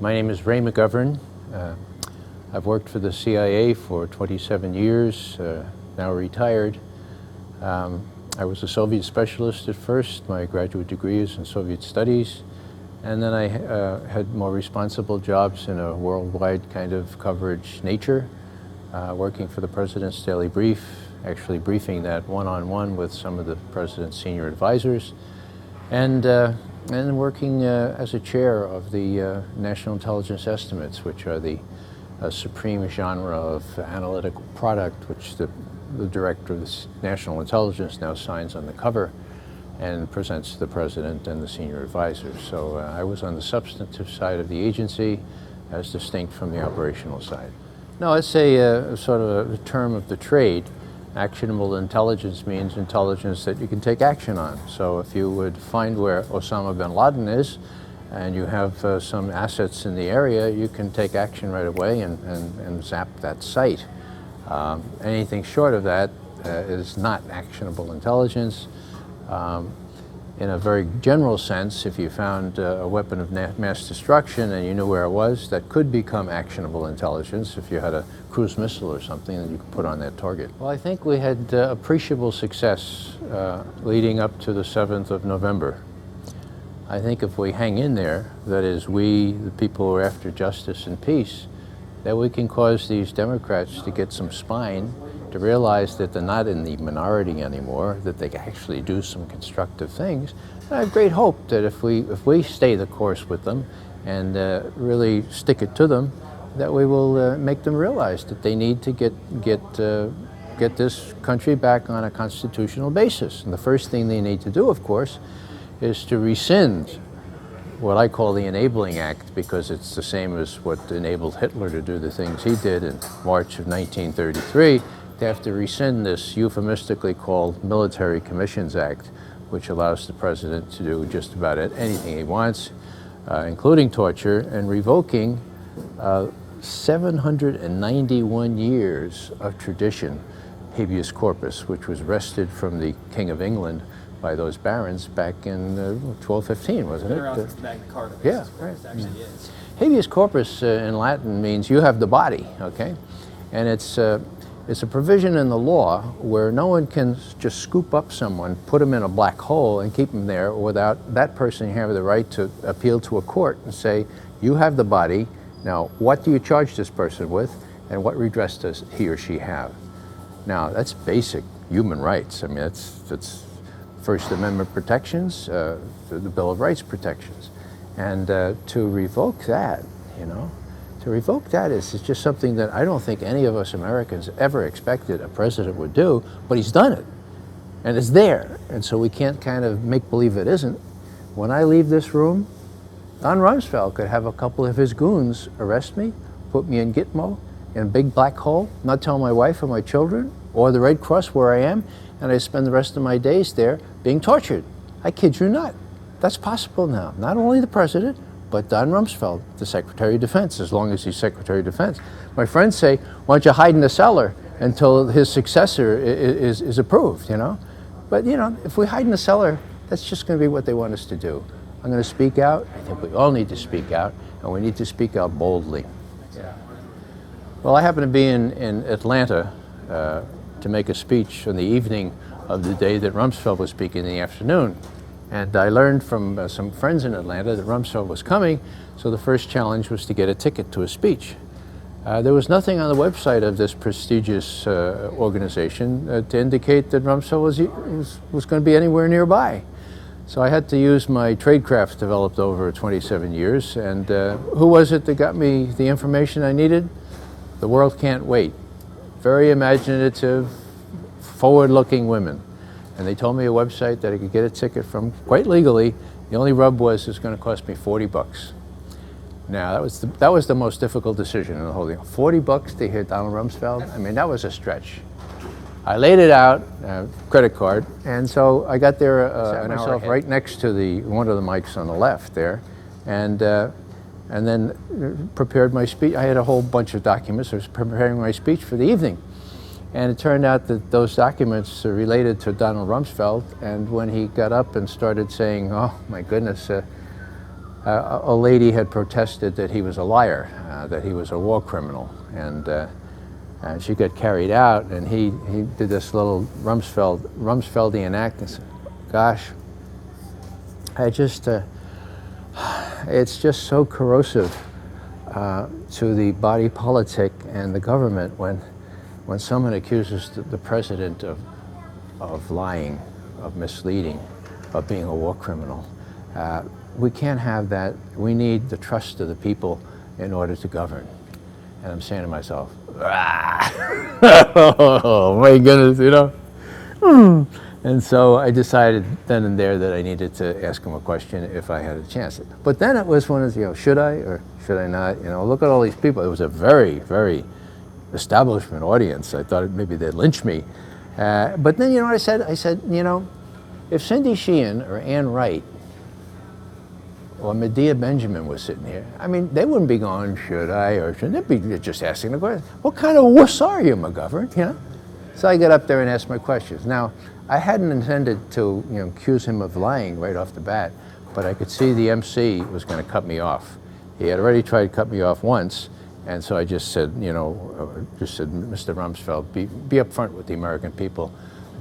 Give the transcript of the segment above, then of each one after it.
My name is Ray McGovern. I've worked for the CIA for 27 years, now retired. I was a Soviet specialist at first. My graduate degree is in Soviet studies. And then I had more responsible jobs in a worldwide kind of coverage nature, working for the President's Daily Brief, actually briefing that one-on-one with some of the President's senior advisors, and working as a chair of the National Intelligence Estimates, which are the supreme genre of analytical product, which the director of the National Intelligence now signs on the cover and presents to the President and the senior advisors. So I was on the substantive side of the agency as distinct from the operational side. No, it's a sort of a term of the trade. Actionable intelligence means intelligence that you can take action on. So if you would find where Osama bin Laden is and you have some assets in the area, you can take action right away and zap that site. Anything short of that is not actionable intelligence. In a very general sense, if you found a weapon of mass destruction and you knew where it was, that could become actionable intelligence if you had a cruise missile or something that you could put on that target. Well, I think we had appreciable success leading up to the 7th of November. I think if we hang in there, that is, we, the people who are after justice and peace, that we can cause these Democrats to get some spine, to realize that they're not in the minority anymore, that they can actually do some constructive things. And I have great hope that if we stay the course with them and really stick it to them, that we will make them realize that they need to get this country back on a constitutional basis. And the first thing they need to do, of course, is to rescind what I call the Enabling Act, because it's the same as what enabled Hitler to do the things he did in March of 1933. They have to rescind this euphemistically called Military Commissions Act, which allows the President to do just about anything he wants, including torture, and revoking 791 years of tradition, habeas corpus, which was wrested from the King of England by those barons back in 1215, wasn't it? Magna Carta. Yeah, right. Actually is. Habeas corpus in Latin means you have the body, okay? And it's a provision in the law where no one can just scoop up someone, put them in a black hole and keep them there without that person having the right to appeal to a court and say, you have the body, now what do you charge this person with and what redress does he or she have? Now that's basic human rights. I mean, that's First Amendment protections, the Bill of Rights protections. And to revoke that, to revoke that is just something that I don't think any of us Americans ever expected a president would do, but he's done it. And it's there. And so we can't kind of make believe it isn't. When I leave this room, Don Rumsfeld could have a couple of his goons arrest me, put me in Gitmo, in a big black hole, not tell my wife or my children, or the Red Cross where I am, and I spend the rest of my days there being tortured. I kid you not. That's possible now. Not only the president, but Don Rumsfeld, the Secretary of Defense, as long as he's Secretary of Defense. My friends say, why don't you hide in the cellar until his successor is approved, But, if we hide in the cellar, that's just going to be what they want us to do. I'm going to speak out. I think we all need to speak out, and we need to speak out boldly. Yeah. Well, I happen to be in Atlanta to make a speech on the evening of the day that Rumsfeld was speaking in the afternoon. And I learned from some friends in Atlanta that Rumsfeld was coming, so the first challenge was to get a ticket to a speech. There was nothing on the website of this prestigious organization to indicate that Rumsfeld was going to be anywhere nearby. So I had to use my tradecraft developed over 27 years, and who was it that got me the information I needed? The World Can't Wait. Very imaginative, forward-looking women. And they told me a website that I could get a ticket from quite legally. The only rub was it's going to cost me $40. Now, that was the most difficult decision in the whole thing. $40 to hear Donald Rumsfeld? I mean, that was a stretch. I laid it out, credit card, and so I got there, sat myself right next to one of the mics on the left there, and then prepared my speech. I had a whole bunch of documents. I was preparing my speech for the evening. And it turned out that those documents related to Donald Rumsfeld, and when he got up and started saying, oh my goodness, a lady had protested that he was a liar, that he was a war criminal, and she got carried out, and he did this little Rumsfeldian act and said, gosh, it's just so corrosive to the body politic and the government when someone accuses the president of lying, of misleading, of being a war criminal. We can't have that. We need the trust of the people in order to govern. And I'm saying to myself, oh my goodness, you know. And so I decided then and there that I needed to ask him a question if I had a chance. But then it was one of, you know, should I or should I not? You know, look at all these people. It was a very, very establishment audience. I thought maybe they'd lynch me. But then, you know what I said? I said, you know, if Cindy Sheehan or Ann Wright or Medea Benjamin was sitting here, I mean, they wouldn't be going, should I or shouldn't they be just asking the question, what kind of wuss are you, McGovern, you know? So I got up there and asked my questions. Now, I hadn't intended to, you know, accuse him of lying right off the bat, but I could see the MC was going to cut me off. He had already tried to cut me off once, and so I just said, you know, Mr. Rumsfeld, be upfront with the American people.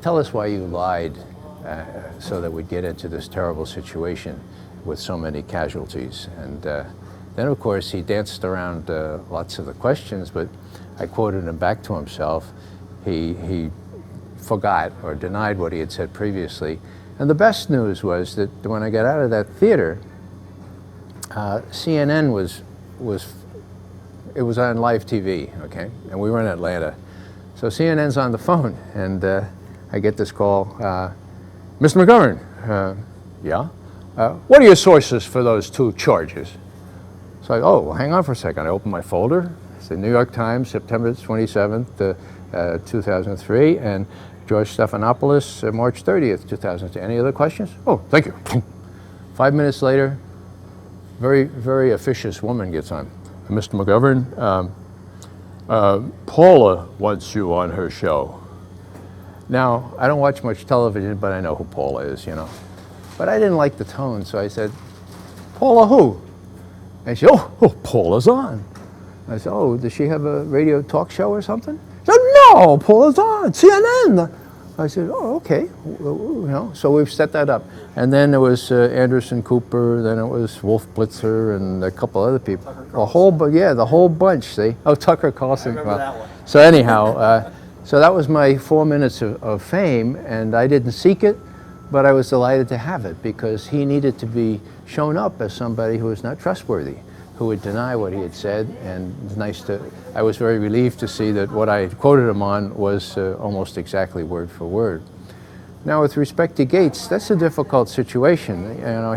Tell us why you lied so that we'd get into this terrible situation with so many casualties. And then, of course, he danced around lots of the questions, but I quoted him back to himself. He forgot or denied what he had said previously. And the best news was that when I got out of that theater, CNN was on live TV, okay? And we were in Atlanta. So CNN's on the phone, and I get this call, Mr. McGovern, yeah? What are your sources for those 2 charges? So I, oh, well, hang on for a second. I open my folder. It's the New York Times, September 27th, 2003, and George Stephanopoulos, March 30th, 2002. Any other questions? Oh, thank you. 5 minutes later, very, very officious woman gets on. Mr. McGovern, Paula wants you on her show. Now, I don't watch much television, but I know who Paula is, you know. But I didn't like the tone, so I said, Paula who? And she said, oh, Paula's on. I said, oh, does she have a radio talk show or something? She said, no, Paula's on, CNN. I said, oh, okay, you know, so we've set that up. And then there was Anderson Cooper, then it was Wolf Blitzer, and a couple other people. The whole bunch, see? Oh, Tucker Carlson. I remember that one. So anyhow, so that was my 4 minutes of fame, and I didn't seek it, but I was delighted to have it because he needed to be shown up as somebody who was not trustworthy, who would deny what he had said, and it's nice to, I was very relieved to see that what I had quoted him on was almost exactly word for word. Now with respect to Gates, that's a difficult situation. You know,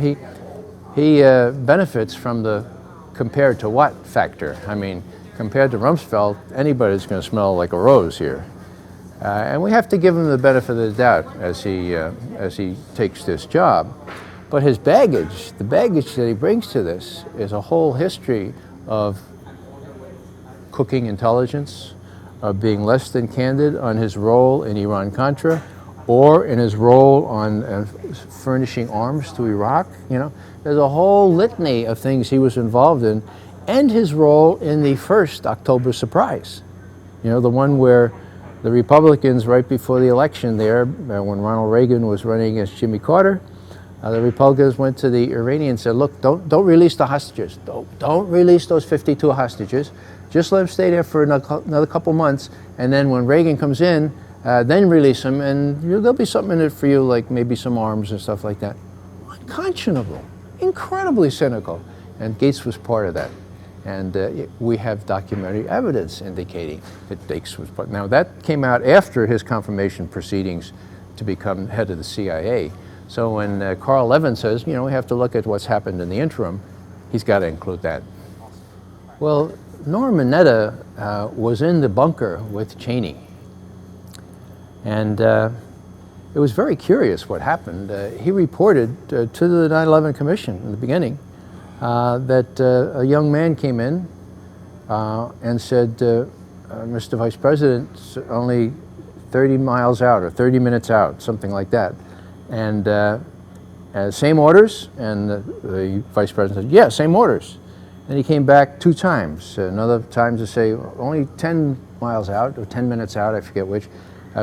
he benefits from the compared to what factor. I mean, compared to Rumsfeld, anybody's going to smell like a rose here. And we have to give him the benefit of the doubt as he takes this job. But his baggage, the baggage that he brings to this, is a whole history of cooking intelligence, of being less than candid on his role in Iran-Contra, or in his role on furnishing arms to Iraq. You know, there's a whole litany of things he was involved in, and his role in the first October surprise. You know, the one where the Republicans, right before the election there, when Ronald Reagan was running against Jimmy Carter, the Republicans went to the Iranians and said, look, don't release the hostages. Don't release those 52 hostages. Just let them stay there for another couple months, and then when Reagan comes in, then release them, and there'll be something in it for you, like maybe some arms and stuff like that. Unconscionable, incredibly cynical, and Gates was part of that. And we have documentary evidence indicating that Gates was part. Now that came out after his confirmation proceedings to become head of the CIA. So when Carl Levin says, you know, we have to look at what's happened in the interim, he's got to include that. Well, Norm Mineta was in the bunker with Cheney. And it was very curious what happened. He reported to the 9/11 Commission in the beginning that a young man came in and said, Mr. Vice President, only 30 miles out or 30 minutes out, something like that. And Same orders? And the vice president said, yeah, same orders. And he came back 2 times, another time to say, only 10 miles out, or 10 minutes out, I forget which.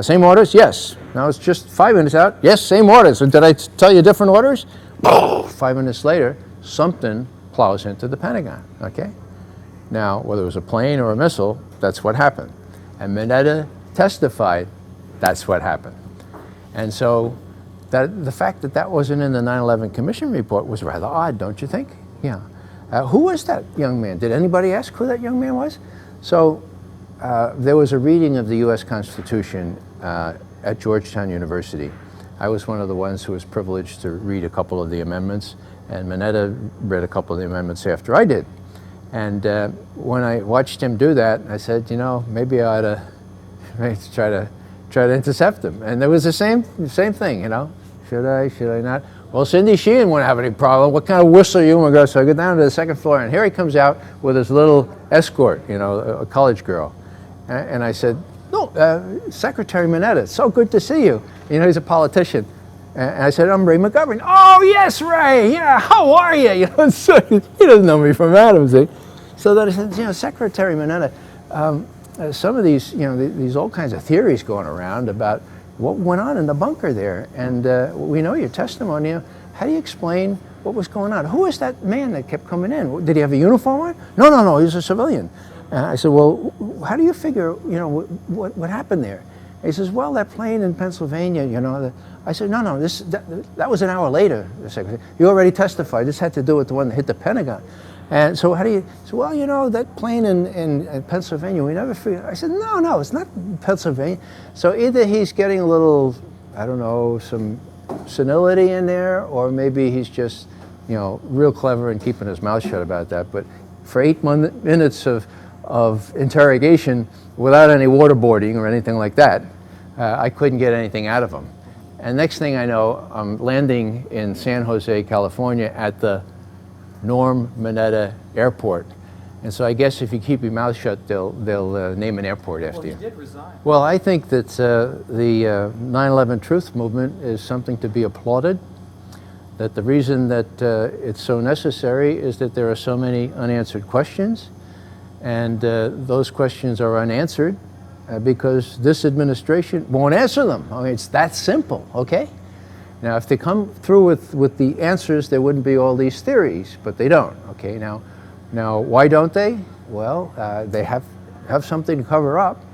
Same orders? Yes. Now it's just 5 minutes out. Yes, same orders. And did I tell you different orders? 5 minutes later, something plows into the Pentagon, okay? Now, whether it was a plane or a missile, that's what happened. And Mineta testified, that's what happened. And so the fact that that wasn't in the 9/11 Commission report was rather odd, don't you think? Yeah. Who was that young man? Did anybody ask who that young man was? So there was a reading of the U.S. Constitution at Georgetown University. I was one of the ones who was privileged to read a couple of the amendments, and Mineta read a couple of the amendments after I did. And when I watched him do that, I said, you know, maybe I ought to try to intercept him. And there was the same thing, you know. Should I not? Well, Cindy Sheehan wouldn't have any problem. What kind of whistle are you going to go? So I go down to the 2nd floor, and here he comes out with his little escort, you know, a college girl. And I said, no, Secretary Mineta, it's so good to see you. You know, he's a politician. And I said, I'm Ray McGovern. Oh, yes, Ray. Yeah, how are you? You know, so he doesn't know me from Adam, see? So then I said, you know, Secretary Mineta, some of these, you know, these all kinds of theories going around about what went on in the bunker there. And we know your testimony. How do you explain what was going on? Who was that man that kept coming in? Did he have a uniform on? No, he was a civilian. I said, well, how do you figure, you know, what happened there? He says, well, that plane in Pennsylvania, you know. I said, no, that was an hour later, the secretary. You already testified. This had to do with the one that hit the Pentagon. And so how do you, so, well, you know, that plane in Pennsylvania, we never figured. I said, no, it's not Pennsylvania. So either he's getting a little, I don't know, some senility in there, or maybe he's just, you know, real clever and keeping his mouth shut about that. But for 8 minutes of interrogation without any waterboarding or anything like that, I couldn't get anything out of him. And next thing I know, I'm landing in San Jose, California at the Norm Mineta Airport. And so I guess if you keep your mouth shut, they'll name an airport after you. Well, he did resign. Well, I think that the 9/11 Truth Movement is something to be applauded. That the reason that it's so necessary is that there are so many unanswered questions. And those questions are unanswered because this administration won't answer them. I mean, it's that simple, okay? Now, if they come through with the answers, there wouldn't be all these theories, but they don't, okay? Now why don't they? Well, they have something to cover up,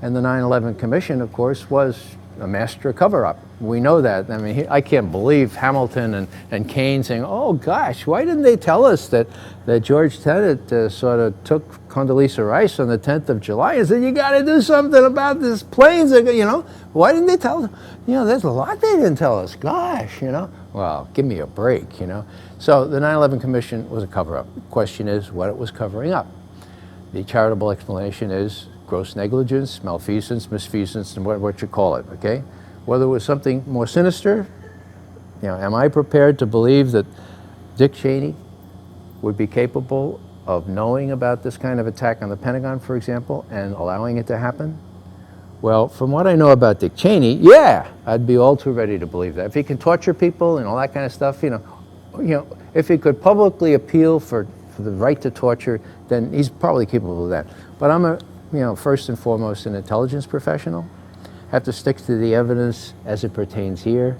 and the 9/11 Commission, of course, was a master cover-up. We know that. I mean, I can't believe Hamilton and Kane saying, oh gosh, why didn't they tell us that George Tenet sort of took Condoleezza Rice on the 10th of July and said, you got to do something about this planes, you know? Why didn't they tell us? You know, there's a lot they didn't tell us. Gosh, you know? Well, give me a break, you know? So the 9/11 Commission was a cover-up. The question is what it was covering up. The charitable explanation is gross negligence, malfeasance, misfeasance, and what you call it, okay? Whether it was something more sinister, you know, am I prepared to believe that Dick Cheney would be capable of knowing about this kind of attack on the Pentagon, for example, and allowing it to happen? Well, from what I know about Dick Cheney, yeah, I'd be all too ready to believe that. If he can torture people and all that kind of stuff, you know, if he could publicly appeal for the right to torture, then he's probably capable of that. But I'm first and foremost an intelligence professional. I have to stick to the evidence as it pertains here.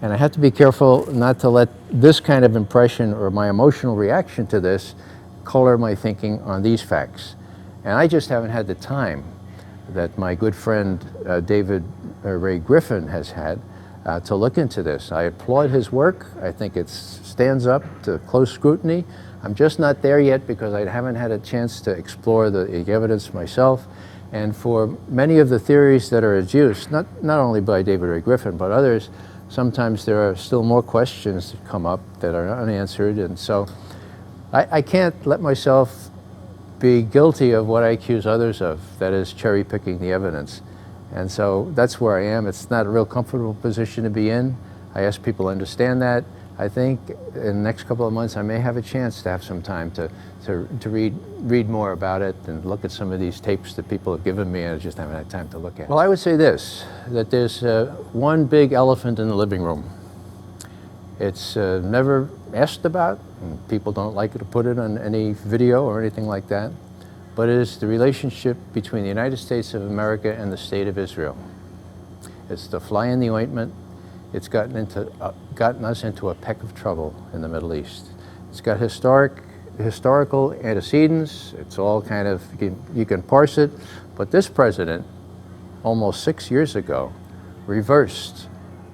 And I have to be careful not to let this kind of impression or my emotional reaction to this color my thinking on these facts. And I just haven't had the time that my good friend David Ray Griffin has had to look into this. I applaud his work. I think it stands up to close scrutiny. I'm just not there yet because I haven't had a chance to explore the evidence myself. And for many of the theories that are adduced, not only by David Ray Griffin, but others, sometimes there are still more questions that come up that are unanswered. And so I can't let myself be guilty of what I accuse others of, that is cherry picking the evidence. And so that's where I am. It's not a real comfortable position to be in. I ask people to understand that. I think in the next couple of months I may have a chance to have some time to read more about it and look at some of these tapes that people have given me and I just haven't had time to look at. Well, I would say this, that there's one big elephant in the living room. It's never asked about, and people don't like to put it on any video or anything like that, but it is the relationship between the United States of America and the State of Israel. It's the fly in the ointment. It's gotten us into a peck of trouble in the Middle East. It's got historical antecedents. It's all kind of, you can parse it, but this president, almost 6 years ago, reversed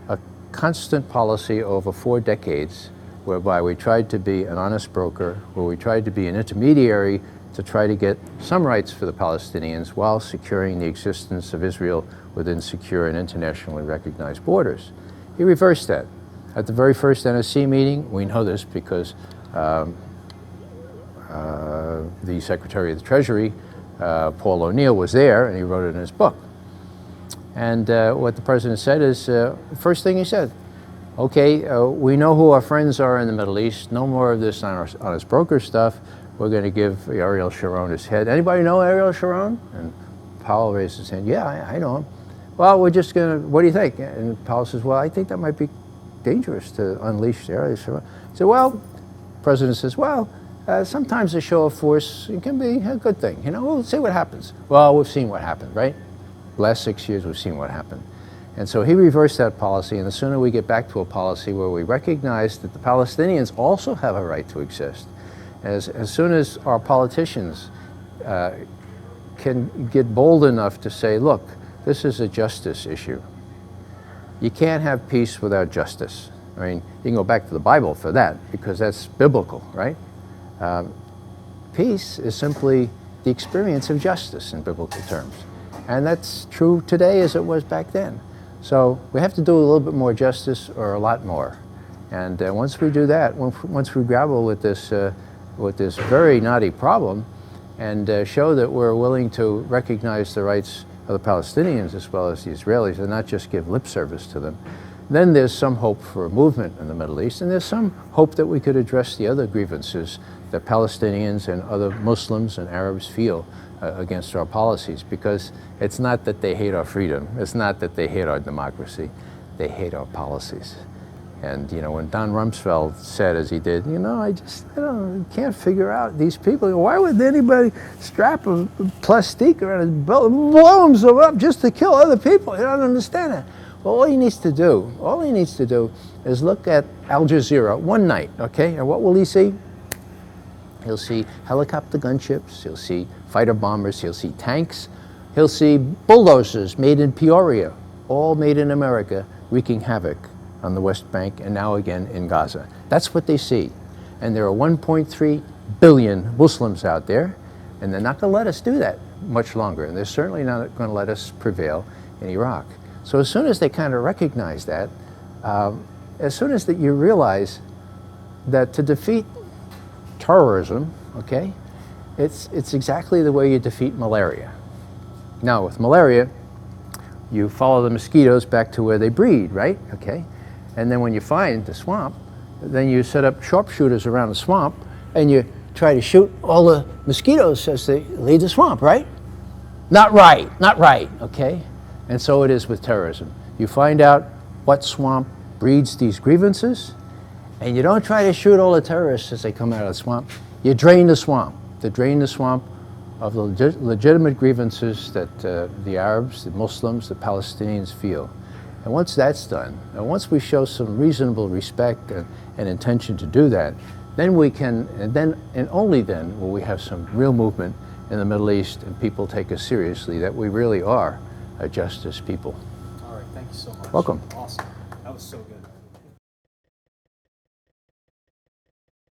a constant policy over 4 decades whereby we tried to be an honest broker, where we tried to be an intermediary to try to get some rights for the Palestinians while securing the existence of Israel within secure and internationally recognized borders. He reversed that. At the very first NSC meeting, we know this because the Secretary of the Treasury, Paul O'Neill, was there, and he wrote it in his book. And what the president said is, first thing he said, okay, we know who our friends are in the Middle East, no more of this honest broker stuff. We're going to give Ariel Sharon his head. Anybody know Ariel Sharon? And Powell raised his hand. Yeah, I know him. Well, we're just going to, what do you think? And Powell says, well, I think that might be dangerous to unleash Ariel Sharon. He said, well, the president says, well, sometimes a show of force, it can be a good thing. You know, we'll see what happens. Well, we've seen what happened, right? Last 6 years, we've seen what happened. And so he reversed that policy, and the sooner we get back to a policy where we recognize that the Palestinians also have a right to exist, as soon as our politicians can get bold enough to say, look, this is a justice issue. You can't have peace without justice. I mean, you can go back to the Bible for that, because that's biblical, right? Peace is simply the experience of justice in biblical terms. And that's true today as it was back then. So we have to do a little bit more justice, or a lot more. And once we do that, once we grapple with this very knotty problem and show that we're willing to recognize the rights of the Palestinians as well as the Israelis and not just give lip service to them, then there's some hope for a movement in the Middle East, and there's some hope that we could address the other grievances that Palestinians and other Muslims and Arabs feel against our policies, because it's not that they hate our freedom, it's not that they hate our democracy, they hate our policies. And you know, when Don Rumsfeld said, as he did, you know, I can't figure out these people. Why would anybody strap a plastique around his belt and blow himself up just to kill other people? You don't understand that. Well, all he needs to do is look at Al Jazeera one night, okay? And what will he see? He'll see helicopter gunships, he'll see fighter bombers, he'll see tanks, he'll see bulldozers made in Peoria, all made in America, wreaking havoc on the West Bank and now again in Gaza. That's what they see. And there are 1.3 billion Muslims out there, and they're not going to let us do that much longer. And they're certainly not going to let us prevail in Iraq. So as soon as they kind of recognize that, as soon as that you realize that to defeat terrorism, okay, it's exactly the way you defeat malaria. Now with malaria, you follow the mosquitoes back to where they breed, right? Okay, and then when you find the swamp, then you set up sharpshooters around the swamp and you try to shoot all the mosquitoes as they leave the swamp, right? Not right, not right, okay? And so it is with terrorism. You find out what swamp breeds these grievances, and you don't try to shoot all the terrorists as they come out of the swamp. You drain the swamp. To drain the swamp of the legitimate grievances that the Arabs, the Muslims, the Palestinians feel. And once that's done, and once we show some reasonable respect and intention to do that, then we can, and only then will we have some real movement in the Middle East and people take us seriously, that we really are a justice people. All right, thank you so much. Welcome. Awesome. That was so good.